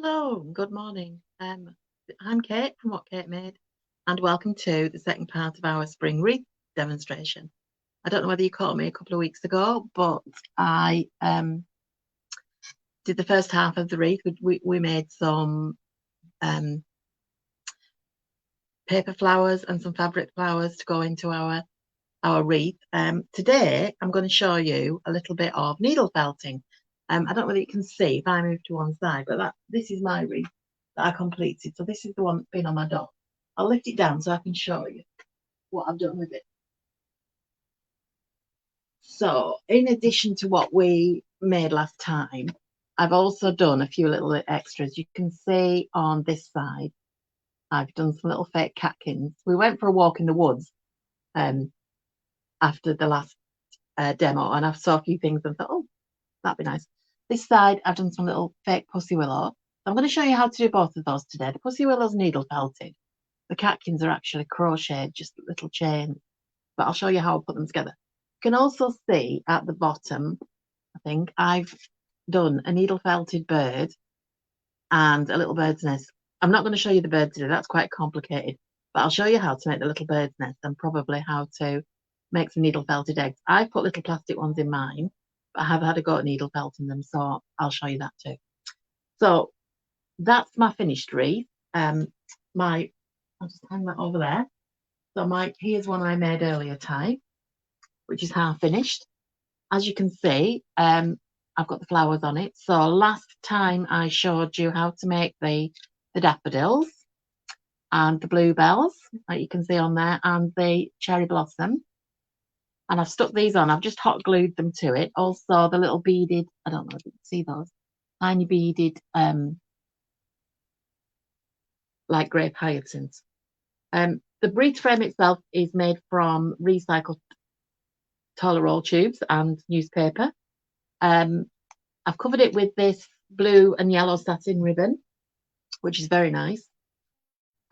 Hello, good morning. I'm Kate from What Kate Made, and welcome to the second part of our spring wreath demonstration. I don't know whether you caught me a couple of weeks ago, but I did the first half of the wreath. We made some paper flowers and some fabric flowers to go into our wreath. Today, I'm going to show you a little bit of needle felting. I don't know whether you can see if I move to one side, but this is my wreath that I completed. So this is the one that's been on my door. I'll lift it down so I can show you what I've done with it. So in addition to what we made last time, I've also done a few little extras. You can see on this side, I've done some little fake catkins. We went for a walk in the woods after the last demo, and I saw a few things and thought, oh, that'd be nice. This side, I've done some little fake pussy willow. I'm going to show you how to do both of those today. The pussy willow's needle felted. The catkins are actually crocheted, just little chains. But I'll show you how I put them together. You can also see at the bottom, I think, I've done a needle felted bird and a little bird's nest. I'm not going to show you the bird today. That's quite complicated. But I'll show you how to make the little bird's nest and probably how to make some needle felted eggs. I've put little plastic ones in mine, but I have had a go at needle felting them, so I'll show you that too. So that's my finished wreath. I'll just hang that over there. So here's one I made earlier type, which is half finished. As you can see, I've got the flowers on it. So last time I showed you how to make the daffodils and the bluebells that you can see on there and the cherry blossom. And I've stuck these on. I've just hot glued them to it. Also the little beaded, I don't know if you can see those, tiny beaded like grape hyacinths. The wreath frame itself is made from recycled toilet roll tubes and newspaper. I've covered it with this blue and yellow satin ribbon, which is very nice.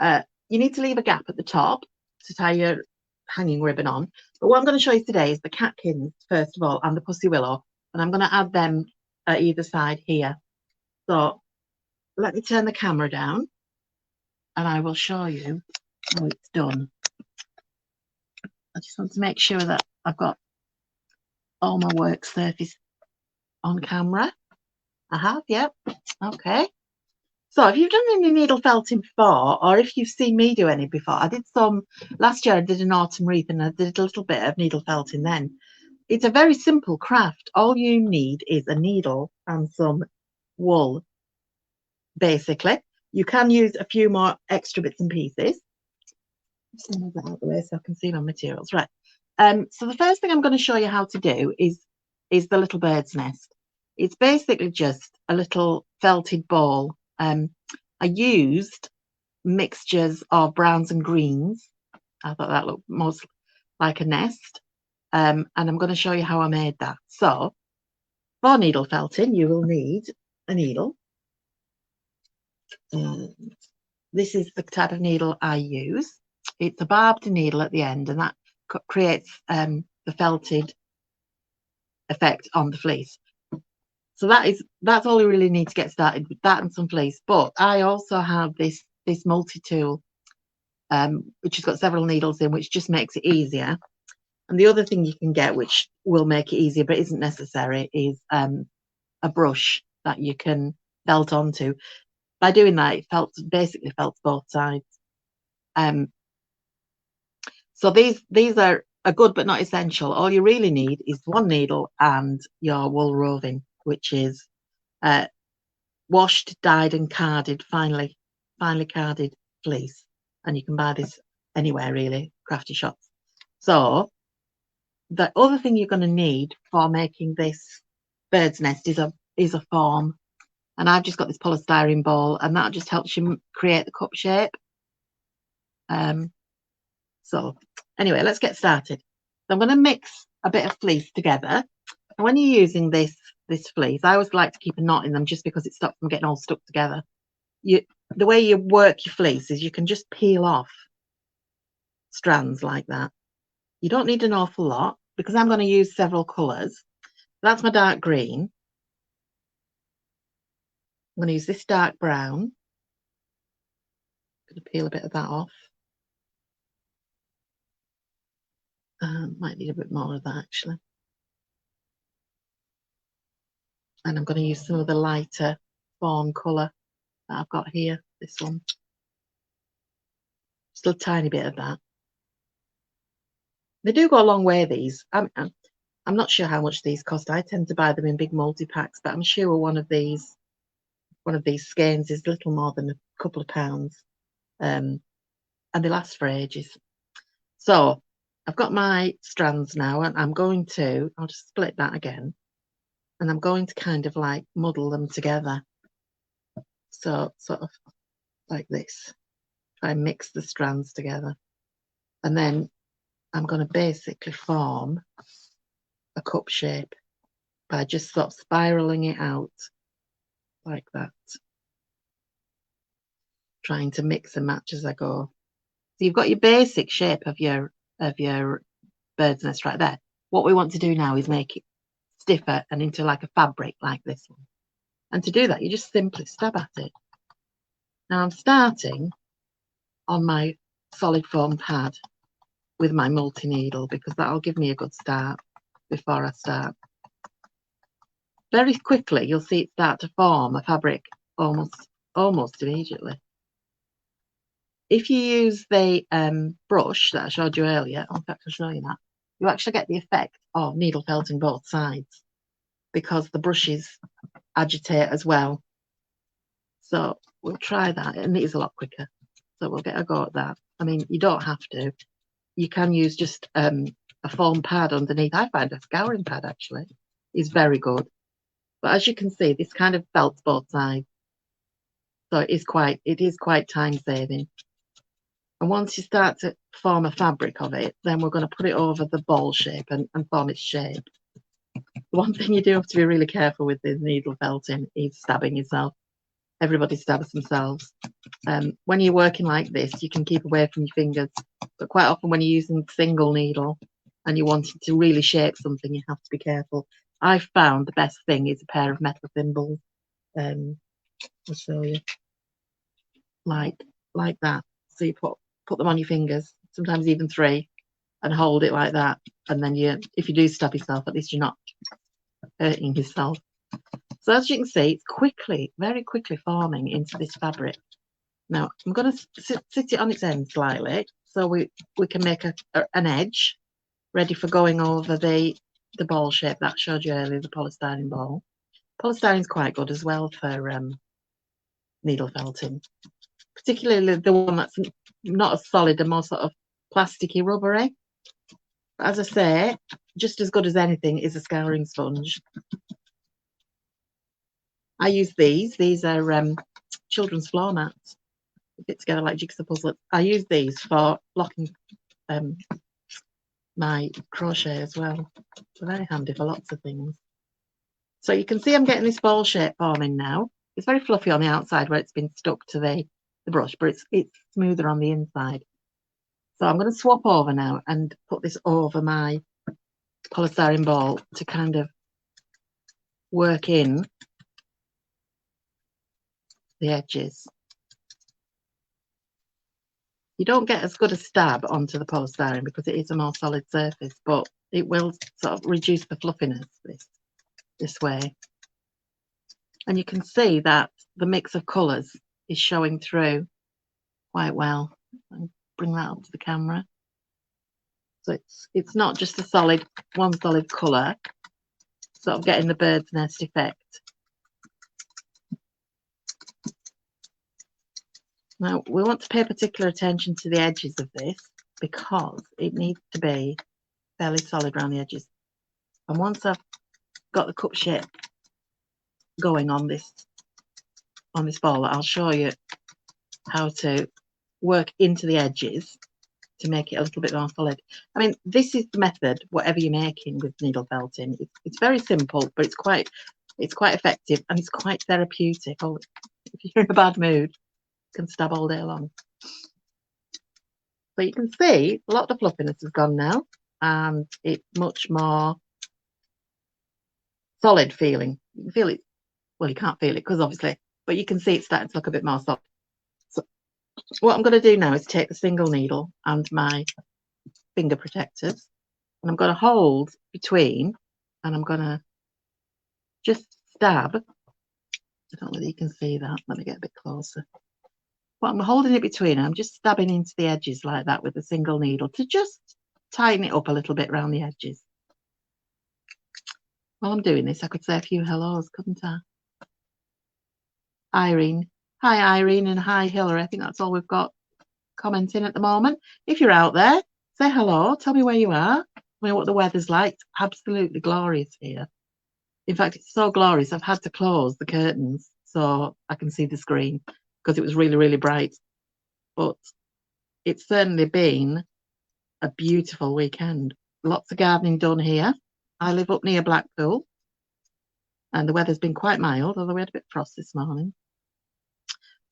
You need to leave a gap at the top to tie your hanging ribbon on. But what I'm going to show you today is the catkins, first of all, and the pussy willow. And I'm going to add them at either side here. So let me turn the camera down and I will show you how it's done. I just want to make sure that I've got all my work surface on camera. I have, yep. Okay. So if you've done any needle felting before, or if you've seen me do any before, I did some last year. I did an autumn wreath and I did a little bit of needle felting then. It's a very simple craft. All you need is a needle and some wool, basically. You can use a few more extra bits and pieces. Just move that out of the way so I can see my materials. Right. So the first thing I'm going to show you how to do is the little bird's nest. It's basically just a little felted ball. I used mixtures of browns and greens. I thought that looked most like a nest. And I'm going to show you how I made that. So for needle felting, you will need a needle. This is the type of needle I use. It's a barbed needle at the end, and that creates the felted effect on the fleece. So that's all you really need to get started with, that and some fleece. But I also have this multi-tool, which has got several needles in, which just makes it easier. And the other thing you can get, which will make it easier but isn't necessary, is a brush that you can felt onto. By doing that, it basically felts both sides. So these are good but not essential. All you really need is one needle and your wool roving, which is washed, dyed and carded, finely carded fleece. And you can buy this anywhere really, crafty shops. So the other thing you're going to need for making this bird's nest is a form. And I've just got this polystyrene ball, and that just helps you create the cup shape. So anyway, let's get started. So I'm going to mix a bit of fleece together. And when you're using this fleece, I always like to keep a knot in them just because it stops them getting all stuck together. The way you work your fleece is you can just peel off strands like that. You don't need an awful lot because I'm going to use several colours. That's my dark green. going to use this dark brown. I'm going to peel a bit of that off. Might need a bit more of that actually. And I'm going to use some of the lighter fawn colour that I've got here, this one. Just a tiny bit of that. They do go a long way, these. I'm not sure how much these cost. I tend to buy them in big multi-packs, but I'm sure one of these skeins is little more than a couple of pounds. And they last for ages. So I've got my strands now, and I'll just split that again. And I'm going to kind of like muddle them together. So sort of like this. Try and mix the strands together. And then I'm going to basically form a cup shape by just sort of spiraling it out like that. Trying to mix and match as I go. So you've got your basic shape of your bird's nest right there. What we want to do now is make it stiffer and into like a fabric like this one. And to do that, you just simply stab at it. Now I'm starting on my solid foam pad with my multi-needle because that'll give me a good start before I start. Very quickly, you'll see it start to form a fabric almost immediately. If you use the brush that I showed you earlier, in fact, I'll show you that, you actually get the effect of needle felting both sides because the brushes agitate as well. So we'll try that, and it is a lot quicker. So we'll get a go at that. I mean, you don't have to. You can use just a foam pad underneath. I find a scouring pad actually is very good. But as you can see, this kind of felts both sides. So it is quite time saving. And once you start to form a fabric of it, then we're going to put it over the ball shape and form its shape. The one thing you do have to be really careful with the needle felting is stabbing yourself. Everybody stabs themselves. When you're working like this, you can keep away from your fingers. But quite often when you're using single needle and you want to really shape something, you have to be careful. I found the best thing is a pair of metal thimbles. I'll show you. Like that. So you put them on your fingers, sometimes even 3, and hold it like that. And then if you do stab yourself, at least you're not hurting yourself. So as you can see, it's very quickly forming into this fabric. Now I'm going to sit it on its end slightly so we can make an edge ready for going over the ball shape that I showed you earlier, the polystyrene ball. Polystyrene is quite good as well for needle felting, particularly the one that's not as solid and more sort of plasticky, rubbery. But as I say, just as good as anything is a scouring sponge. I use these. These are children's floor mats. They fit together like jigsaw puzzles. I use these for blocking my crochet as well. They're very handy for lots of things. So you can see I'm getting this ball shape forming now. It's very fluffy on the outside where it's been stuck to the brush, but it's smoother on the inside. So I'm going to swap over now and put this over my polystyrene ball to kind of work in the edges. You don't get as good a stab onto the polystyrene because it is a more solid surface, but it will sort of reduce the fluffiness this way. And you can see that the mix of colours is showing through quite well. I'll bring that up to the camera. So it's not just one solid colour, sort of getting the bird's nest effect. Now we want to pay particular attention to the edges of this because it needs to be fairly solid around the edges. And once I've got the cup shape going on this ball, I'll show you how to work into the edges to make it a little bit more solid. I mean, this is the method, whatever you're making with needle felting. It's very simple, but it's quite effective and it's quite therapeutic. Oh, if you're in a bad mood, you can stab all day long. So you can see a lot of the fluffiness has gone now, and it's much more solid feeling. You can feel it. Well, you can't feel it because obviously, but you can see it's starting to look a bit more soft. So what I'm going to do now is take the single needle and my finger protectors, and I'm going to hold between, and I'm going to just stab. I don't know whether you can see that. Let me get a bit closer. But I'm holding it between, and I'm just stabbing into the edges like that with a single needle to just tighten it up a little bit around the edges. While I'm doing this, I could say a few hellos, couldn't I? Irene. Hi, Irene, and hi, Hillary. I think that's all we've got commenting at the moment. If you're out there, say hello. Tell me where you are. Tell me what the weather's like. It's absolutely glorious here. In fact, it's so glorious, I've had to close the curtains so I can see the screen because it was really, really bright. But it's certainly been a beautiful weekend. Lots of gardening done here. I live up near Blackpool, and the weather's been quite mild, although we had a bit of frost this morning.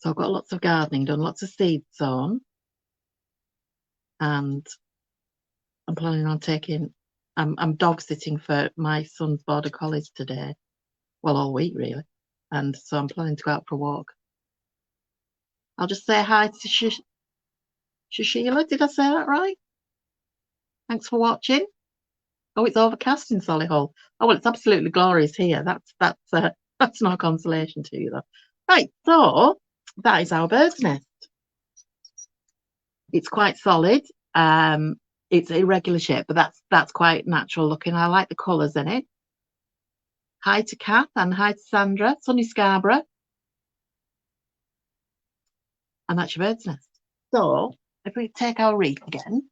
So I've got lots of gardening done, lots of seeds sown, and I'm planning on taking. I'm dog sitting for my son's border collies today, well, all week really, and so I'm planning to go out for a walk. I'll just say hi to Sheila. Did I say that right? Thanks for watching. Oh, it's overcast in Solihull. Oh well, it's absolutely glorious here. That's no consolation to you though. Right, so that is our bird's nest. It's quite solid. It's irregular shape, but that's quite natural looking. I like the colours in it. Hi to Kath and hi to Sandra, Sunny Scarborough. And that's your bird's nest. So if we take our wreath again,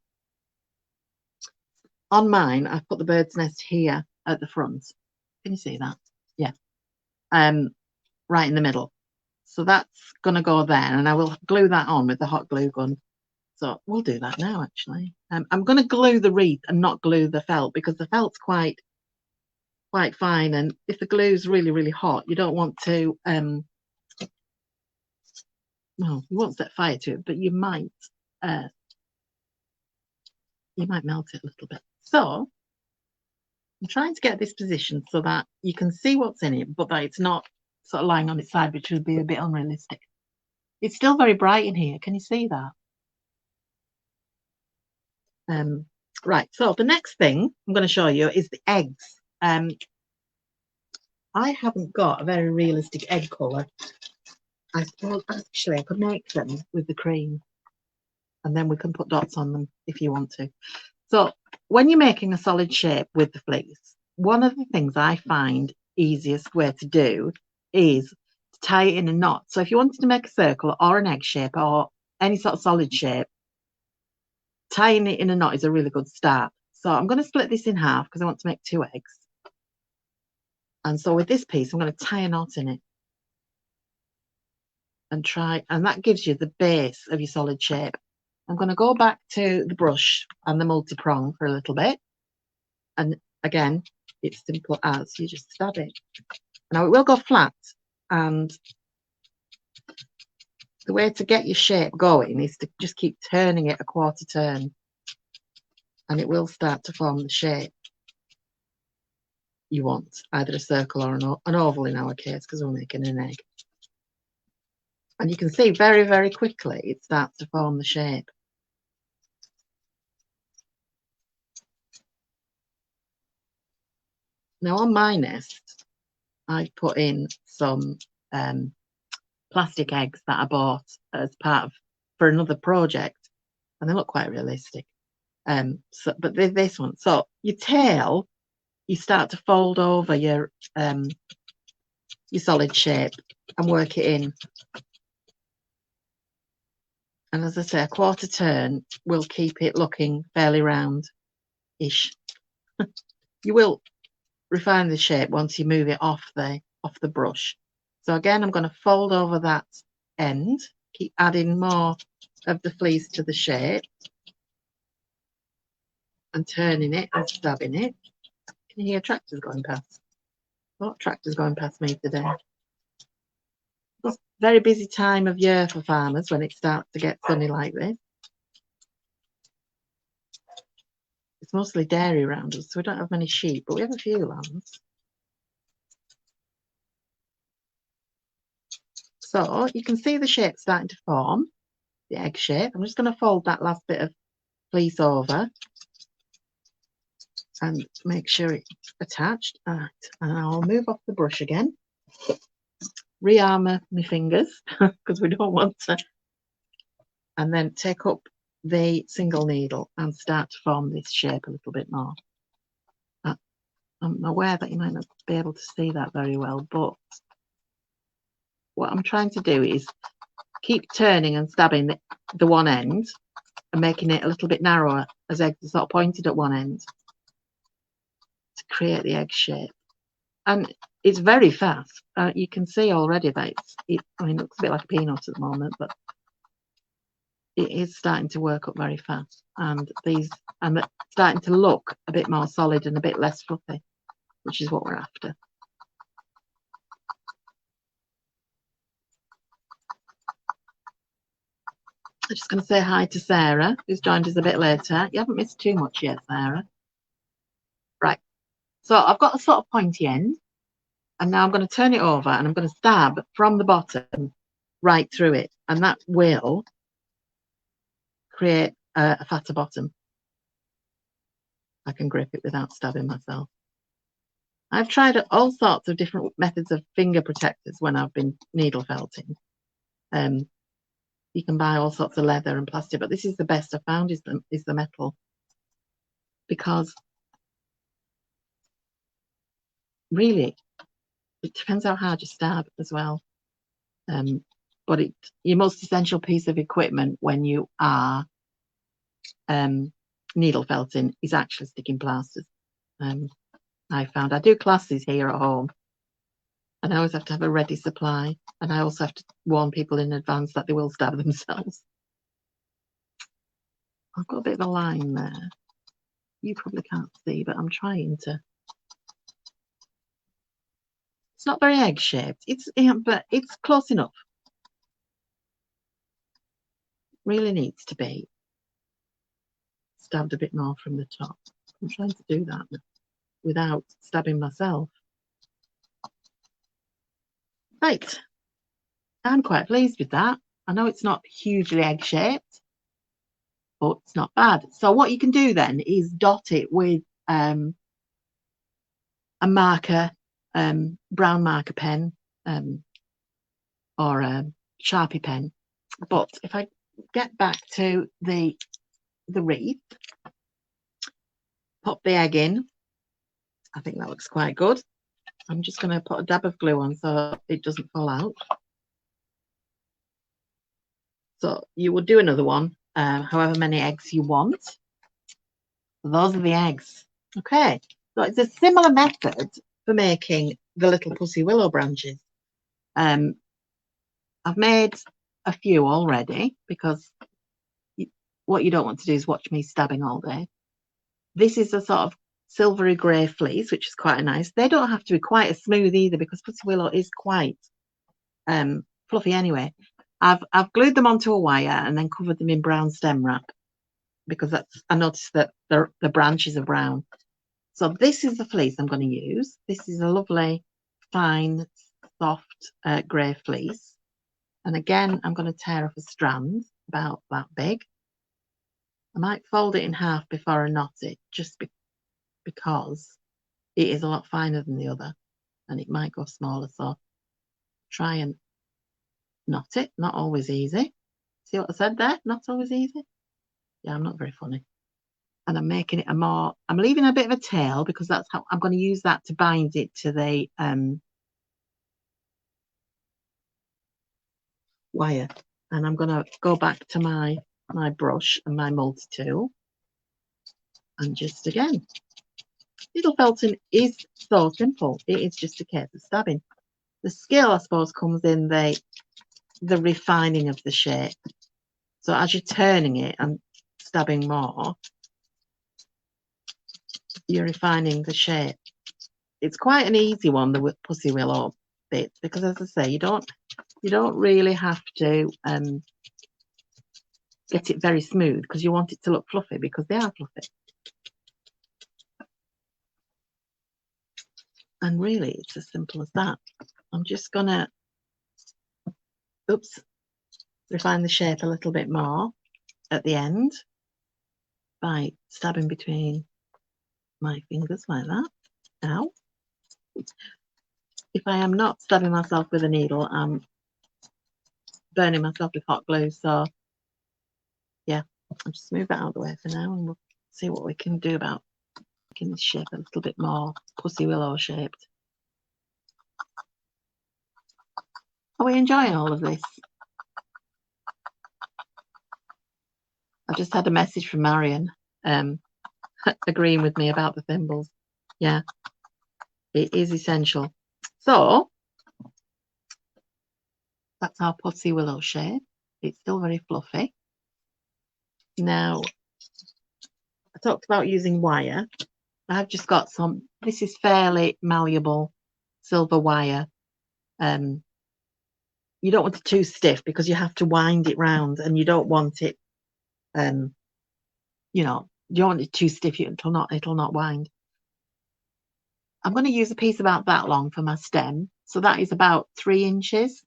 on mine, I've put the bird's nest here at the front. Can you see that? Yeah. Right in the middle. So that's going to go there, and I will glue that on with the hot glue gun. So we'll do that now, actually. I'm going to glue the wreath and not glue the felt because the felt's quite fine, and if the glue's really, really hot, you don't want to, well, you won't set fire to it, but you might melt it a little bit. So I'm trying to get this position so that you can see what's in it, but that it's not sort of lying on its side, which would be a bit unrealistic. It's still very bright in here. Can you see that? Right, so the next thing I'm going to show you is the eggs. I haven't got a very realistic egg colour. I suppose actually I could make them with the cream, and then we can put dots on them if you want to. So when you're making a solid shape with the fleece, one of the things I find easiest way to do is to tie it in a knot. So if you wanted to make a circle or an egg shape or any sort of solid shape, tying it in a knot is a really good start. So I'm going to split this in half because I want to make 2 eggs. And so with this piece, I'm going to tie a knot in it and that gives you the base of your solid shape. I'm going to go back to the brush and the multi-prong for a little bit. And again, it's simple as you just stab it. Now it will go flat, and the way to get your shape going is to just keep turning it a quarter turn, and it will start to form the shape you want, either a circle or an oval in our case, because we're making an egg. And you can see very, very quickly it starts to form the shape. Now on my nest, I've put in some plastic eggs that I bought as for another project, and they look quite realistic. But this one, so your tail, you start to fold over your solid shape and work it in. And as I say, a quarter turn will keep it looking fairly round-ish. You will refine the shape once you move it off the brush. So again, I'm going to fold over that end, keep adding more of the fleece to the shape and turning it and stabbing it. Can you hear tractors going past? What tractors going past me today? It's a very busy time of year for farmers when it starts to get sunny like this. It's mostly dairy around us, so we don't have many sheep, but we have a few lambs. So you can see the shape starting to form, the egg shape. I'm just going to fold that last bit of fleece over and make sure it's attached. Right, and I'll move off the brush again. Rearm my fingers because we don't want to. And then take up the single needle and start to form this shape a little bit more. I'm aware that you might not be able to see that very well, but what I'm trying to do is keep turning and stabbing the one end and making it a little bit narrower as eggs are sort of pointed at one end to create the egg shape. And it's very fast. You can see already that it looks a bit like a peanut at the moment, but it is starting to work up very fast. And they're starting to look a bit more solid and a bit less fluffy, which is what we're after. I'm just going to say hi to Sarah, who's joined us a bit later. You haven't missed too much yet, Sarah. Right. So I've got a sort of pointy end, and now I'm going to turn it over and I'm going to stab from the bottom right through it, and that will create a fatter bottom. I can grip it without stabbing myself. I've tried all sorts of different methods of finger protectors when I've been needle felting. You can buy all sorts of leather and plastic, but this is the best I've found is the metal, because really it depends how hard you stab as well. But your most essential piece of equipment when you are needle felting is actually sticking plasters. I found I do classes here at home, and I always have to have a ready supply, and I also have to warn people in advance that they will stab themselves. I've got a bit of a line there. You probably can't see, but I'm trying to. It's not very egg shaped. But it's close enough. Really needs to be stabbed a bit more from the top. I'm trying to do that without stabbing myself. Right. I'm quite pleased with that. I know it's not hugely egg shaped, but it's not bad. So what you can do then is dot it with a marker, brown marker pen, or a Sharpie pen. But if I get back to the wreath, pop the egg in. I think that looks quite good. I'm just going to put a dab of glue on so it doesn't fall out. So you will do another one, however many eggs you want. Those are the eggs. Okay, so it's a similar method for making the little pussy willow branches. I've made a few already because what you don't want to do is watch me stabbing all day. This is a sort of silvery grey fleece, which is quite nice. They don't have to be quite as smooth either because pussy willow is quite fluffy anyway. I've glued them onto a wire and then covered them in brown stem wrap because I noticed that the branches are brown. So this is the fleece I'm going to use. This is a lovely, fine, soft grey fleece. And again, I'm going to tear off a strand about that big. I might fold it in half before I knot it, just because it is a lot finer than the other and it might go smaller. So try and knot it. Not always easy. See what I said there? Not always easy. Yeah, I'm not very funny. And I'm making it I'm leaving a bit of a tail because that's how I'm going to use that to bind it to the wire. And I'm going to go back to my brush and my multi-tool and just again, needle felting is so simple. It is just a case of stabbing. The skill, I suppose, comes in the refining of the shape. So as you're turning it and stabbing more, you're refining the shape. It's quite an easy one, the pussy willow bit, because as I say, you don't really have to get it very smooth because you want it to look fluffy because they are fluffy. And really, it's as simple as that. I'm just gonna oops, refine the shape a little bit more at the end by stabbing between my fingers like that. Now, if I am not stabbing myself with a needle, I'm burning myself with hot glue. So yeah, I'll just move that out of the way for now, and we'll see what we can do about making this shape a little bit more pussy willow shaped. Are we enjoying all of this? I just had a message from Marion agreeing with me about the thimbles. Yeah, it is essential. So that's our pussy willow shape. It's still very fluffy. Now, I talked about using wire. I've just got some, this is fairly malleable silver wire. You don't want it too stiff because you have to wind it round, and you don't want it, you know, you don't want it too stiff, it'll not wind. I'm going to use a piece about that long for my stem. So that is about 3 inches.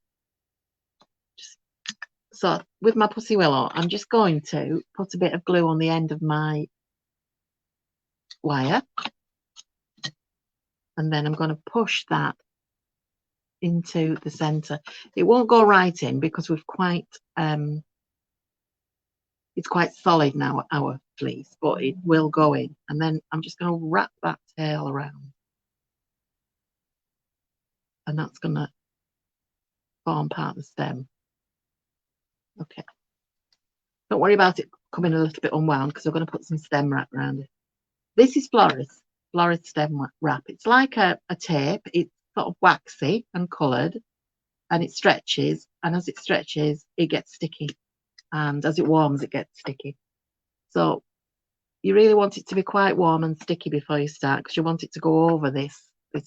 So with my pussy willow, I'm just going to put a bit of glue on the end of my wire. And then I'm going to push that into the center. It won't go right in because we've quite, it's quite solid now, our fleece, but it will go in. And then I'm just going to wrap that tail around. And that's going to form part of the stem. Okay. Don't worry about it coming a little bit unwound because I'm going to put some stem wrap around it. This is Florist stem wrap. It's like a tape. It's sort of waxy and coloured, and it stretches. And as it stretches, it gets sticky. And as it warms, it gets sticky. So you really want it to be quite warm and sticky before you start, because you want it to go over this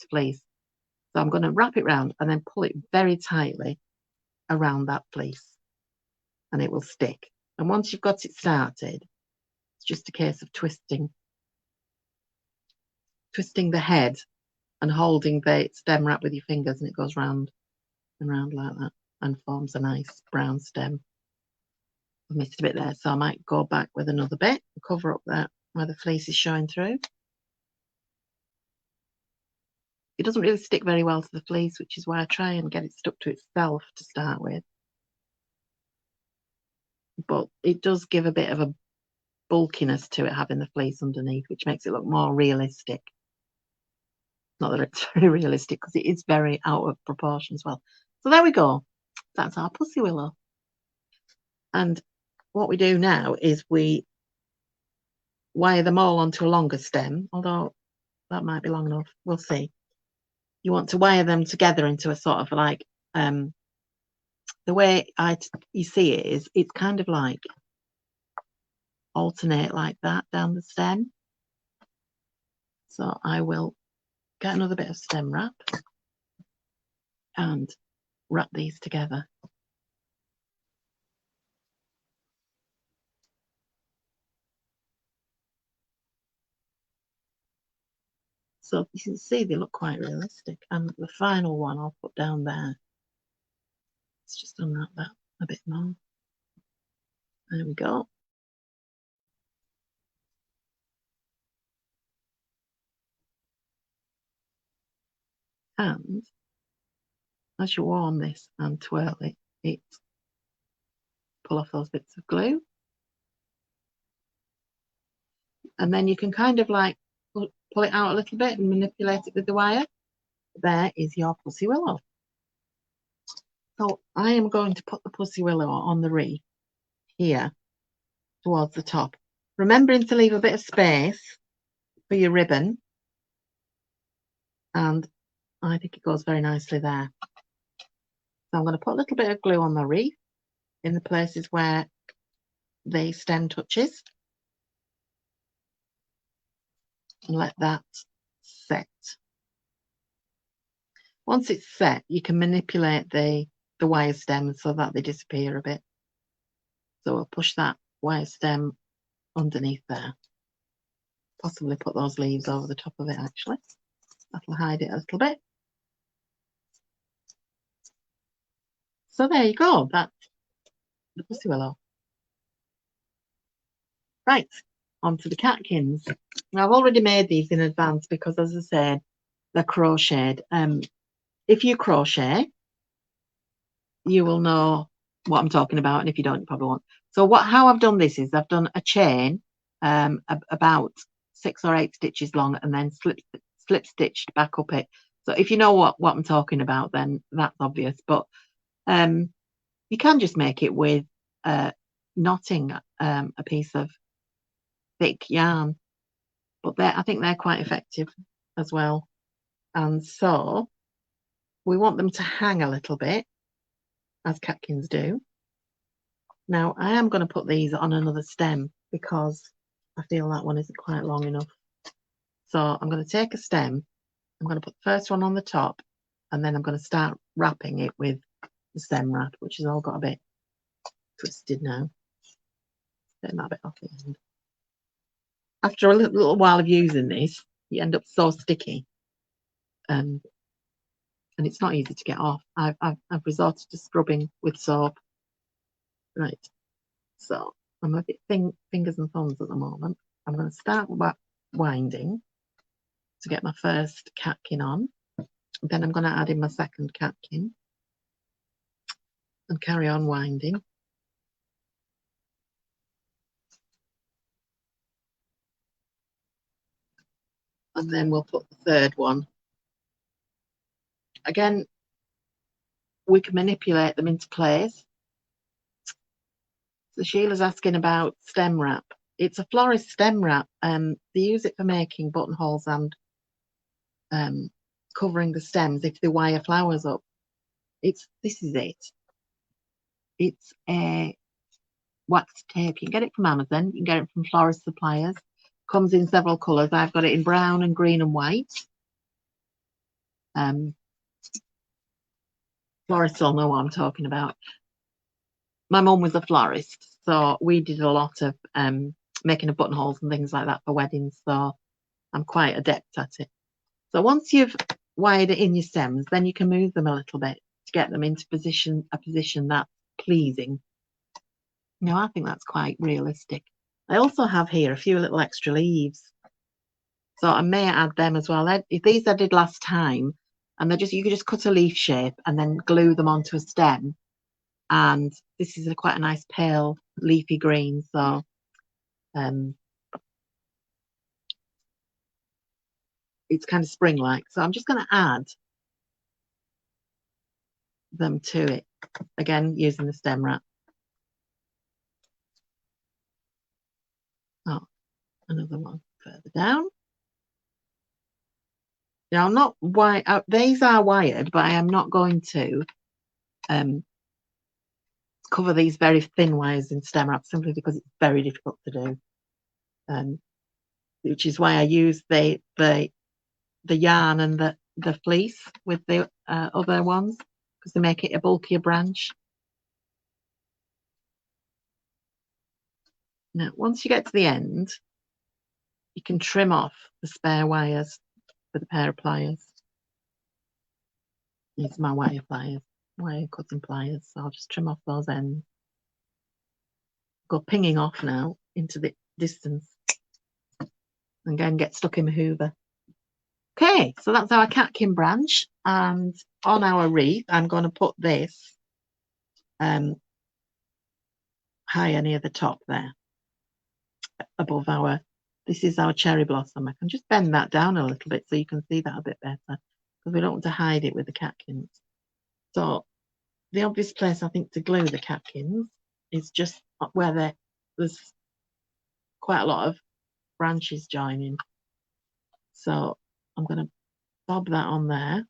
fleece. So I'm going to wrap it round and then pull it very tightly around that fleece, and it will stick. And once you've got it started, it's just a case of twisting the head and holding the stem wrap with your fingers, and it goes round and round like that and forms a nice brown stem. I've missed a bit there, so I might go back with another bit and cover up that where the fleece is showing through. It doesn't really stick very well to the fleece, which is why I try and get it stuck to itself to start with. But it does give a bit of a bulkiness to it, having the fleece underneath, which makes it look more realistic. Not that it's very realistic, because it is very out of proportion as well. So there we go. That's our pussy willow. And what we do now is we wire them all onto a longer stem, although that might be long enough. We'll see. You want to wire them together into a sort of like, the way you see it is, it's kind of like alternate like that down the stem. So I will get another bit of stem wrap and wrap these together. So you can see they look quite realistic. And the final one I'll put down there. Let's just unwrap that a bit more. There we go. And as you warm this and twirl it, pull off those bits of glue. And then you can kind of like pull it out a little bit and manipulate it with the wire. There is your pussy willow. So I am going to put the pussy willow on the wreath here towards the top, remembering to leave a bit of space for your ribbon. And I think it goes very nicely there. So I'm going to put a little bit of glue on the wreath in the places where the stem touches, and let that set. Once it's set, you can manipulate the wire stem so that they disappear a bit. So we'll push that wire stem underneath there. Possibly put those leaves over the top of it, actually. That'll hide it a little bit. So there you go. That's the Pussy Willow. Right, on to the Catkins. Now, I've already made these in advance because, as I said, they're crocheted. If you crochet, you will know what I'm talking about, and if you don't, you probably won't. So how I've done this is I've done a chain about 6 or 8 stitches long, and then slip stitched back up it. So if you know what I'm talking about, then that's obvious. But you can just make it with knotting a piece of thick yarn, but I think they're quite effective as well. And so we want them to hang a little bit, as catkins do. Now I am going to put these on another stem because I feel that one isn't quite long enough. So I'm going to take a stem, I'm going to put the first one on the top, and then I'm going to start wrapping it with the stem wrap, which has all got a bit twisted now. Getting that bit off the end. After a little while of using this, you end up so sticky, and it's not easy to get off. I've resorted to scrubbing with soap. Right, so I'm a bit fingers and thumbs at the moment. I'm going to start winding to get my first catkin on. Then I'm going to add in my second catkin and carry on winding. And then we'll put the third one. Again, we can manipulate them into place. So Sheila's asking about stem wrap. It's a Florist stem wrap. They use it for making buttonholes and covering the stems if they wire flowers up. This is it. It's a wax tape. You can get it from Amazon. You can get it from Florist suppliers. Comes in several colours. I've got it in brown and green and white. Florists all know what I'm talking about. My mum was a florist, so we did a lot of making of buttonholes and things like that for weddings. So I'm quite adept at it. So once you've wired it in your stems, then you can move them a little bit to get them into a position that's pleasing. Now, I think that's quite realistic. I also have here a few little extra leaves, so I may add them as well. These I did last time, and you can just cut a leaf shape and then glue them onto a stem. And this is quite a nice pale leafy green, so it's kind of spring-like. So I'm just going to add them to it, again using the stem wrap. Oh, another one further down. Now, I'm not these are wired, but I am not going to cover these very thin wires in stem wrap simply because it's very difficult to do. Which is why I use the yarn and the fleece with the other ones, because they make it a bulkier branch. Now, once you get to the end, you can trim off the spare wires with a pair of pliers. These are my wire cutting pliers. So I'll just trim off those ends. Go pinging off now into the distance. And again, get stuck in my hoover. Okay, so that's our catkin branch. And on our wreath, I'm going to put this higher near the top there, above this is our cherry blossom. I can just bend that down a little bit so you can see that a bit better, because we don't want to hide it with the catkins. So the obvious place I think to glue the catkins is just where there's quite a lot of branches joining. So I'm going to bob that on there.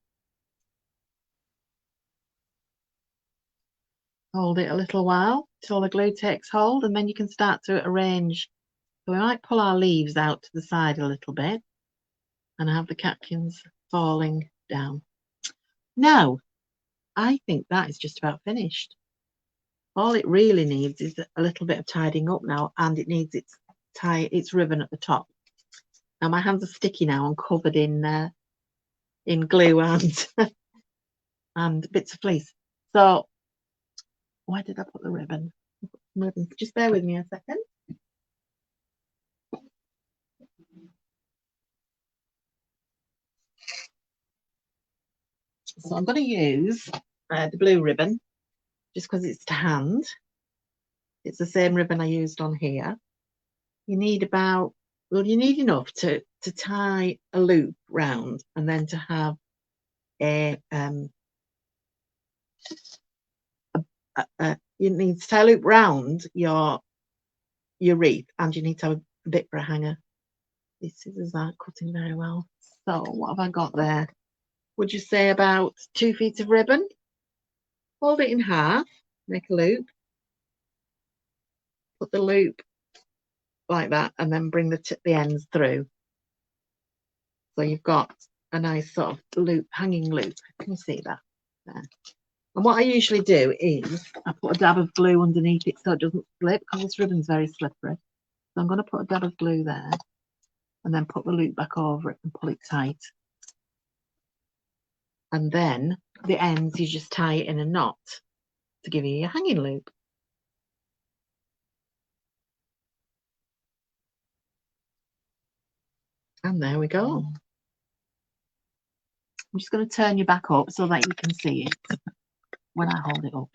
Hold it a little while till the glue takes hold, and then you can start to arrange. So we might pull our leaves out to the side a little bit and have the catkins falling down. Now, I think that is just about finished. All it really needs is a little bit of tidying up now, and it needs its ribbon at the top. Now my hands are sticky now and covered in glue and and bits of fleece. So Why did I put the ribbon? Just bear with me a second. So I'm going to use the blue ribbon just because it's to hand. It's the same ribbon I used on here. You need about, well, you need enough to tie a loop round and then to have a you need to tie a loop round your wreath, and you need to have a bit for a hanger. These scissors aren't cutting very well. So what have I got there? Would you say about 2 feet of ribbon? Fold it in half, make a loop, put the loop like that, and then bring the ends through. So you've got a nice sort of loop, hanging loop. Can you see that there? And what I usually do is I put a dab of glue underneath it so it doesn't slip, because this ribbon's very slippery. So I'm going to put a dab of glue there and then put the loop back over it and pull it tight. And then the ends, you just tie it in a knot to give you your hanging loop. And there we go. I'm just going to turn you back up so that you can see it when I hold it up.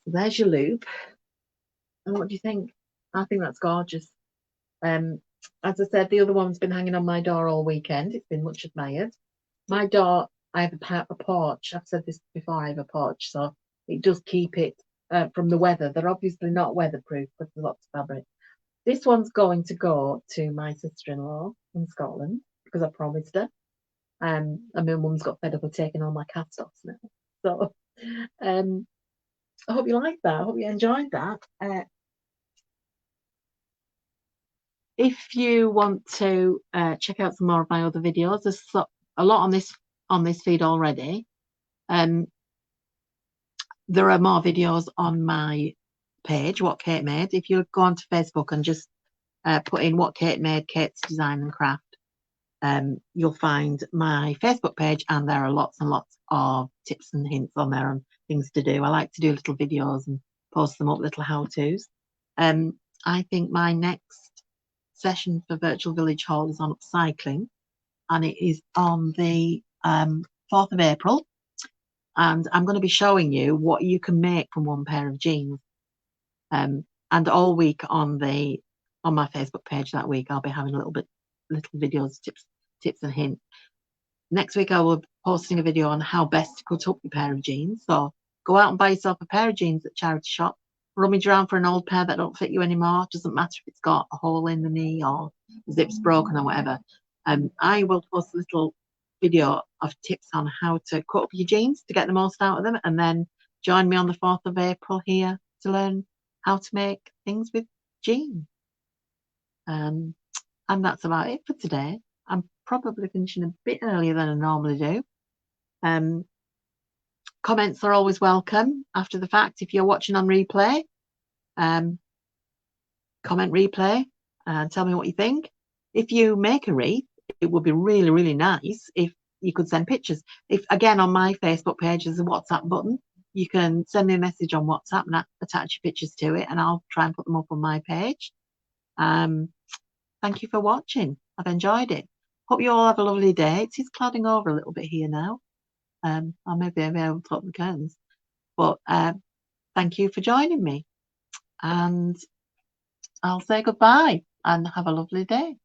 So there's your loop. And what do you think? I think that's gorgeous. As I said, the other one's been hanging on my door all weekend. It's been much admired. My door, I have a porch. I've said this before, I have a porch, so it does keep it from the weather. They're obviously not weatherproof because there's lots of fabric. This one's going to go to my sister-in-law in Scotland because I promised her. And my mum's got fed up with taking all my cast-offs now. So I hope you liked that. I hope you enjoyed that. If you want to check out some more of my other videos, there's a lot on this feed already. There are more videos on my page, What Kate Made. If you go onto Facebook and just put in What Kate Made, Kate's Design and Craft, you'll find my Facebook page, and there are lots and lots of tips and hints on there and things to do. I like to do little videos and post them up, little how-tos. I think my next session for Virtual Village Hall is on upcycling, and it is on the 4th of April, and I'm going to be showing you what you can make from one pair of jeans. And all week on my Facebook page that week, I'll be having little videos, tips and hints. Next week I will be posting a video on how best to cut up your pair of jeans. So go out and buy yourself a pair of jeans at charity shop, rummage around for an old pair that don't fit you anymore. Doesn't matter if it's got a hole in the knee or the zip's broken or whatever. I will post a little video of tips on how to cut up your jeans to get the most out of them, and then join me on the 4th of April here to learn how to make things with jeans. And that's about it for today. I'm probably finishing a bit earlier than I normally do. Comments are always welcome after the fact. If you're watching on replay, comment replay and tell me what you think. If you make a wreath, it would be really, really nice if you could send pictures. If, again, on my Facebook page, there's a WhatsApp button. You can send me a message on WhatsApp and attach your pictures to it, and I'll try and put them up on my page. Thank you for watching. I've enjoyed it. Hope you all have a lovely day. It is clouding over a little bit here now. I maybe I'll be able to open the curtains. But thank you for joining me. And I'll say goodbye and have a lovely day.